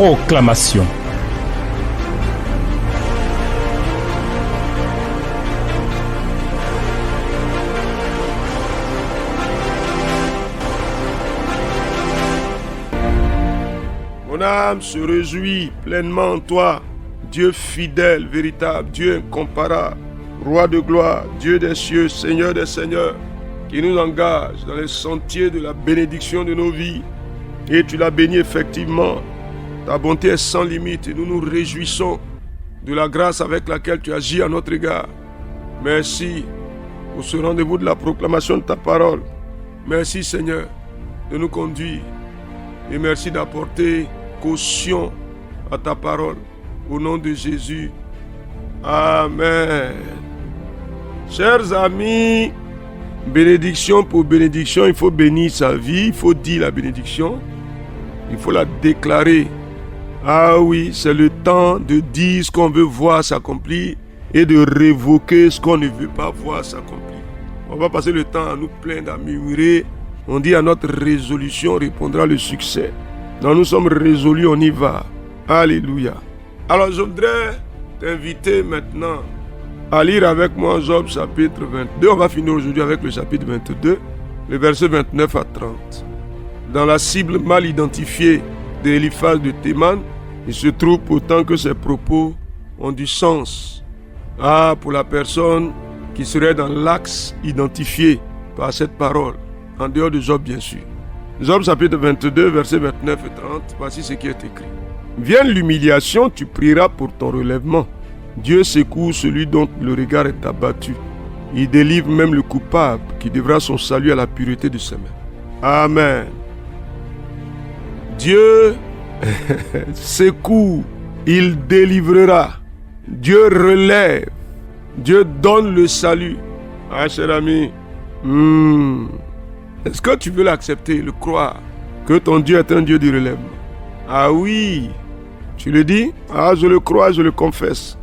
Proclamation. Mon âme se réjouit pleinement en toi, Dieu fidèle, véritable, Dieu incomparable, Roi de gloire, Dieu des cieux, Seigneur des seigneurs, qui nous engage dans les sentiers de la bénédiction de nos vies. Et tu l'as béni effectivement. Ta bonté est sans limite et nous nous réjouissons de la grâce avec laquelle tu agis à notre égard. Merci pour ce rendez-vous de la proclamation de ta parole. Merci Seigneur de nous conduire et merci d'apporter caution à ta parole. Au nom de Jésus. Amen. Chers amis, bénédiction pour bénédiction, il faut bénir sa vie, il faut dire la bénédiction, il faut la déclarer. Ah oui, c'est le temps de dire ce qu'on veut voir s'accomplir et de révoquer ce qu'on ne veut pas voir s'accomplir. On va passer le temps à nous plaindre, à murmurer. On dit à notre résolution répondra le succès. Donc nous sommes résolus, on y va. Alléluia. Alors je voudrais t'inviter maintenant à lire avec moi Job chapitre 22. On va finir aujourd'hui avec le chapitre 22, les versets 29 à 30. Dans la cible mal identifiée d'Éliphaz de Théman, il se trouve pourtant que ses propos ont du sens. Pour la personne qui serait dans l'axe identifié par cette parole, en dehors de Job bien sûr. Job chapitre 22, versets 29 et 30, voici ce qui est écrit. Vienne l'humiliation, tu prieras pour ton relèvement. Dieu secoue celui dont le regard est abattu. Il délivre même le coupable qui devra son salut à la pureté de ses mains. Amen. Dieu secoue, il délivrera. Dieu relève. Dieu donne le salut. Cher ami, est-ce que tu veux l'accepter, le croire, que ton Dieu est un Dieu du relèvement? Ah oui, tu le dis? Je le crois, je le confesse.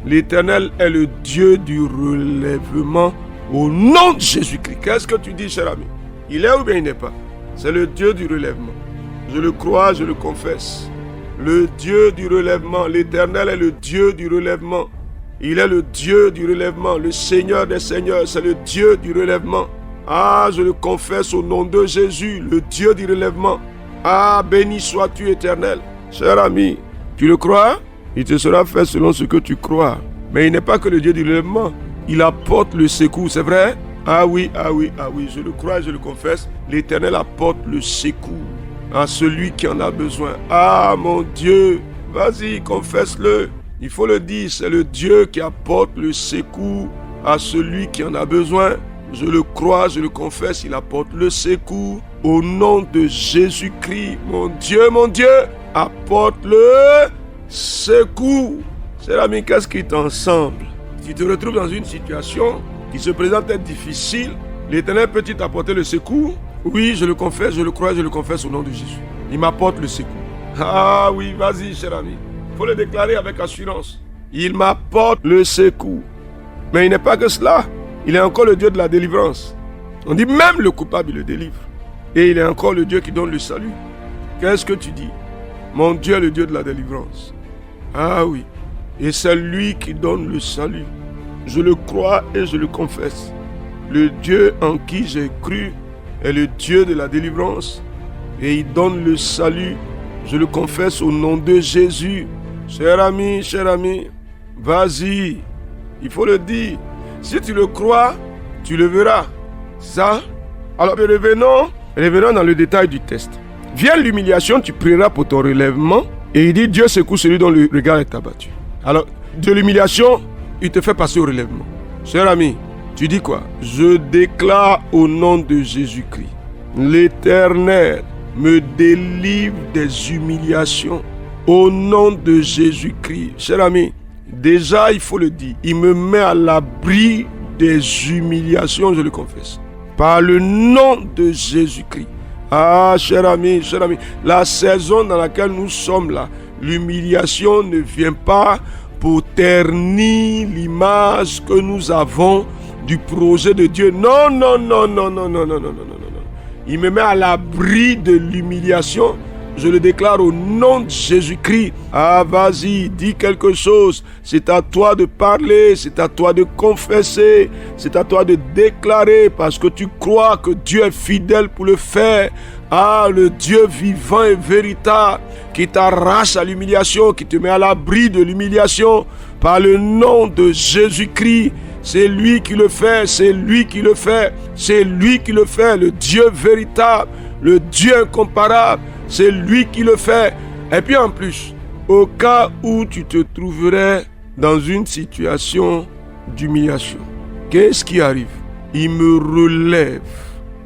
L'Éternel est le Dieu du relèvement au nom de Jésus-Christ. Qu'est-ce que tu dis, cher ami? Il est ou bien il n'est pas? C'est le Dieu du relèvement. Je le crois, je le confesse. Le Dieu du relèvement, l'Éternel est le Dieu du relèvement. Il est le Dieu du relèvement, le Seigneur des seigneurs, c'est le Dieu du relèvement. Je le confesse au nom de Jésus, le Dieu du relèvement. Béni sois-tu, Éternel. Cher ami, tu le crois? Il te sera fait selon ce que tu crois. Mais il n'est pas que le Dieu du relèvement. Il apporte le secours, c'est vrai? Oui, je le crois, je le confesse. L'Éternel apporte le secours à celui qui en a besoin. Mon Dieu, vas-y, confesse-le. Il faut le dire, c'est le Dieu qui apporte le secours à celui qui en a besoin. Je le crois, je le confesse, il apporte le secours au nom de Jésus-Christ. Mon Dieu, apporte le secours. Cher ami, qu'est-ce qui t'ensemble? Si tu te retrouves dans une situation qui se présente être difficile, l'Éternel peut-il t'apporter le secours? Oui, je le confesse, je le crois, je le confesse au nom de Jésus. Il m'apporte le secours. Oui, vas-y, cher ami. Il faut le déclarer avec assurance. Il m'apporte le secours. Mais il n'est pas que cela. Il est encore le Dieu de la délivrance. On dit même le coupable, il le délivre. Et il est encore le Dieu qui donne le salut. Qu'est-ce que tu dis? Mon Dieu est le Dieu de la délivrance. Oui. Et c'est lui qui donne le salut. Je le crois et je le confesse. Le Dieu en qui j'ai cru est le Dieu de la délivrance. Et il donne le salut. Je le confesse au nom de Jésus. Cher ami, vas-y. Il faut le dire. Si tu le crois, tu le verras. Ça. Alors revenons dans le détail du test. Viens l'humiliation, tu prieras pour ton relèvement. Et il dit, Dieu secoue celui dont le regard est abattu. Alors, de l'humiliation, il te fait passer au relèvement. Cher ami, tu dis quoi? Je déclare au nom de Jésus-Christ, l'Éternel me délivre des humiliations. Au nom de Jésus-Christ. Cher ami, déjà, il faut le dire, il me met à l'abri des humiliations, je le confesse. Par le nom de Jésus-Christ. Cher ami, la saison dans laquelle nous sommes là, l'humiliation ne vient pas pour ternir l'image que nous avons du projet de Dieu. Non. Il me met à l'abri de l'humiliation Je le déclare au nom de Jésus-Christ. Ah, vas-y, dis quelque chose. C'est à toi de parler, c'est à toi de confesser, c'est à toi de déclarer parce que tu crois que Dieu est fidèle pour le faire. Ah, le Dieu vivant et véritable qui t'arrache à l'humiliation, qui te met à l'abri de l'humiliation par le nom de Jésus-Christ. C'est lui qui le fait, c'est lui qui le fait, c'est lui qui le fait, le Dieu véritable, le Dieu incomparable, c'est lui qui le fait. Et puis en plus, au cas où tu te trouverais dans une situation d'humiliation, qu'est-ce qui arrive? Il me relève,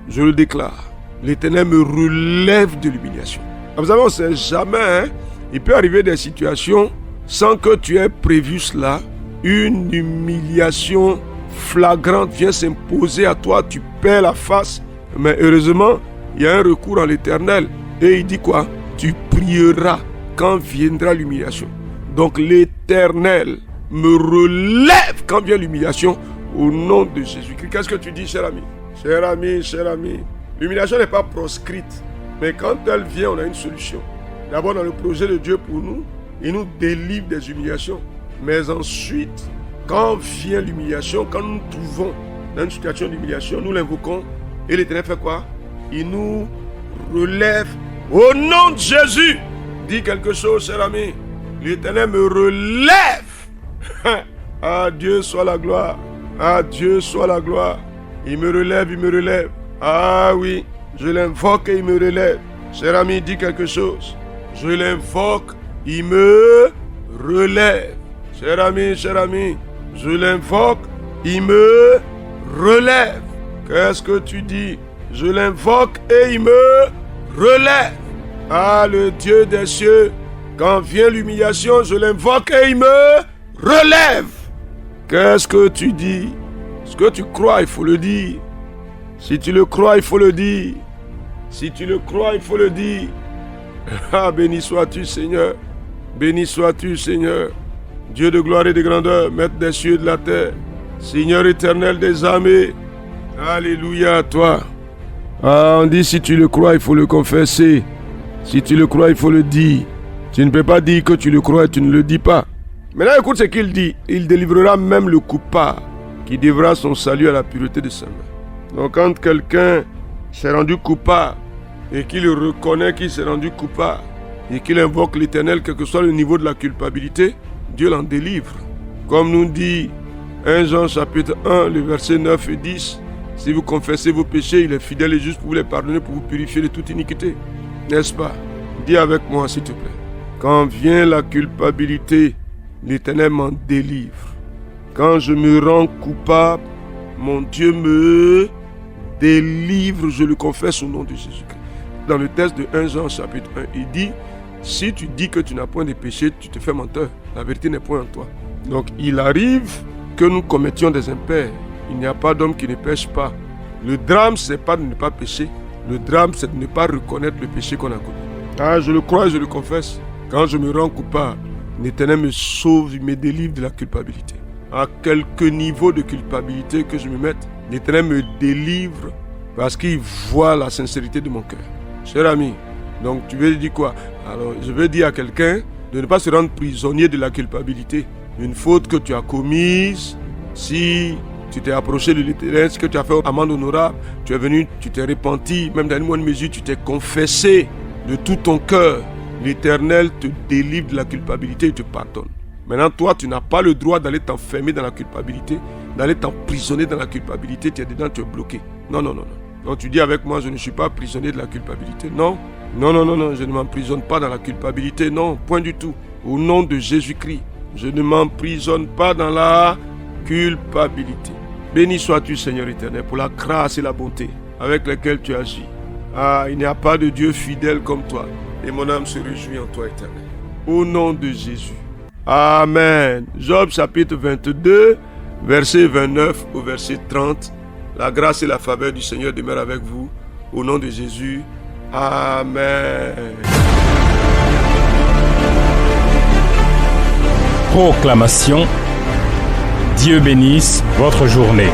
je le déclare. L'Éternel me relève de l'humiliation. Vous savez, on ne sait jamais, il peut arriver des situations sans que tu aies prévu cela. Une humiliation flagrante vient s'imposer à toi, tu perds la face. Mais heureusement, il y a un recours en l'Éternel. Et il dit quoi? Tu prieras quand viendra l'humiliation. Donc l'Éternel me relève quand vient l'humiliation au nom de Jésus-Christ. Qu'est-ce que tu dis, cher ami? Cher ami, l'humiliation n'est pas proscrite. Mais quand elle vient, on a une solution. D'abord, dans le projet de Dieu pour nous, il nous délivre des humiliations. Mais ensuite, quand vient l'humiliation, quand nous nous trouvons dans une situation d'humiliation, nous l'invoquons. Et l'Éternel fait quoi? Il nous relève au nom de Jésus. Dis quelque chose, cher ami. L'Éternel me relève. À Dieu soit la gloire. À Dieu soit la gloire. Il me relève. Ah oui, je l'invoque et il me relève. Cher ami, dis quelque chose. Je l'invoque, il me relève. Cher ami, je l'invoque, il me relève. Qu'est-ce que tu dis? Je l'invoque et il me relève. Ah, le Dieu des cieux, quand vient l'humiliation, je l'invoque et il me relève. Qu'est-ce que tu dis? Ce que tu crois, il faut le dire. Si tu le crois, il faut le dire. Si tu le crois, il faut le dire. Ah, béni sois-tu, Seigneur. Béni sois-tu, Seigneur. Dieu de gloire et de grandeur, maître des cieux et de la terre. Seigneur éternel des armées. Alléluia à toi. Ah, on dit si tu le crois, il faut le confesser. Si tu le crois, il faut le dire. Tu ne peux pas dire que tu le crois et tu ne le dis pas. Maintenant, écoute ce qu'il dit. Il délivrera même le coupable qui devra son salut à la pureté de sa main. Donc, quand quelqu'un s'est rendu coupable et qu'il reconnaît qu'il s'est rendu coupable et qu'il invoque l'Éternel, quel que soit le niveau de la culpabilité, Dieu l'en délivre. Comme nous dit 1 Jean chapitre 1, le verset 9 et 10, si vous confessez vos péchés, il est fidèle et juste pour vous les pardonner, pour vous purifier de toute iniquité. N'est-ce pas? Dis avec moi s'il te plaît. Quand vient la culpabilité, l'Éternel m'en délivre. Quand je me rends coupable, mon Dieu me délivre, je le confesse au nom de Jésus-Christ. Dans le texte de 1 Jean chapitre 1, il dit, si tu dis que tu n'as point de péché, tu te fais menteur. La vérité n'est point en toi. Donc il arrive que nous commettions des impairs. Il n'y a pas d'homme qui ne pêche pas. Le drame, c'est pas de ne pas pécher. Le drame, c'est de ne pas reconnaître le péché qu'on a commis. Ah, je le crois et je le confesse. Quand je me rends coupable, l'Éternel me sauve, il me délivre de la culpabilité. À quelque niveau de culpabilité que je me mette, l'Éternel me délivre parce qu'il voit la sincérité de mon cœur. Cher ami, donc tu veux dire quoi? Alors, je veux dire à quelqu'un de ne pas se rendre prisonnier de la culpabilité. Une faute que tu as commise, si tu t'es approché de l'Éternel, ce que tu as fait amende honorable, tu es venu, tu t'es repenti, même dans une bonne mesure, tu t'es confessé de tout ton cœur. L'Éternel te délivre de la culpabilité et te pardonne. Maintenant, toi, tu n'as pas le droit d'aller t'enfermer dans la culpabilité, d'aller t'emprisonner dans la culpabilité, tu es dedans, tu es bloqué. Non. Donc tu dis avec moi, je ne suis pas prisonnier de la culpabilité. Non, je ne m'emprisonne pas dans la culpabilité. Non, point du tout. Au nom de Jésus-Christ, je ne m'emprisonne pas dans la culpabilité. Béni sois-tu, Seigneur éternel, pour la grâce et la bonté avec lesquelles tu agis. Ah, il n'y a pas de Dieu fidèle comme toi. Et mon âme se réjouit en toi, éternel. Au nom de Jésus. Amen. Job chapitre 22, verset 29 au verset 30. La grâce et la faveur du Seigneur demeurent avec vous. Au nom de Jésus. Amen. Proclamation. Dieu bénisse votre journée.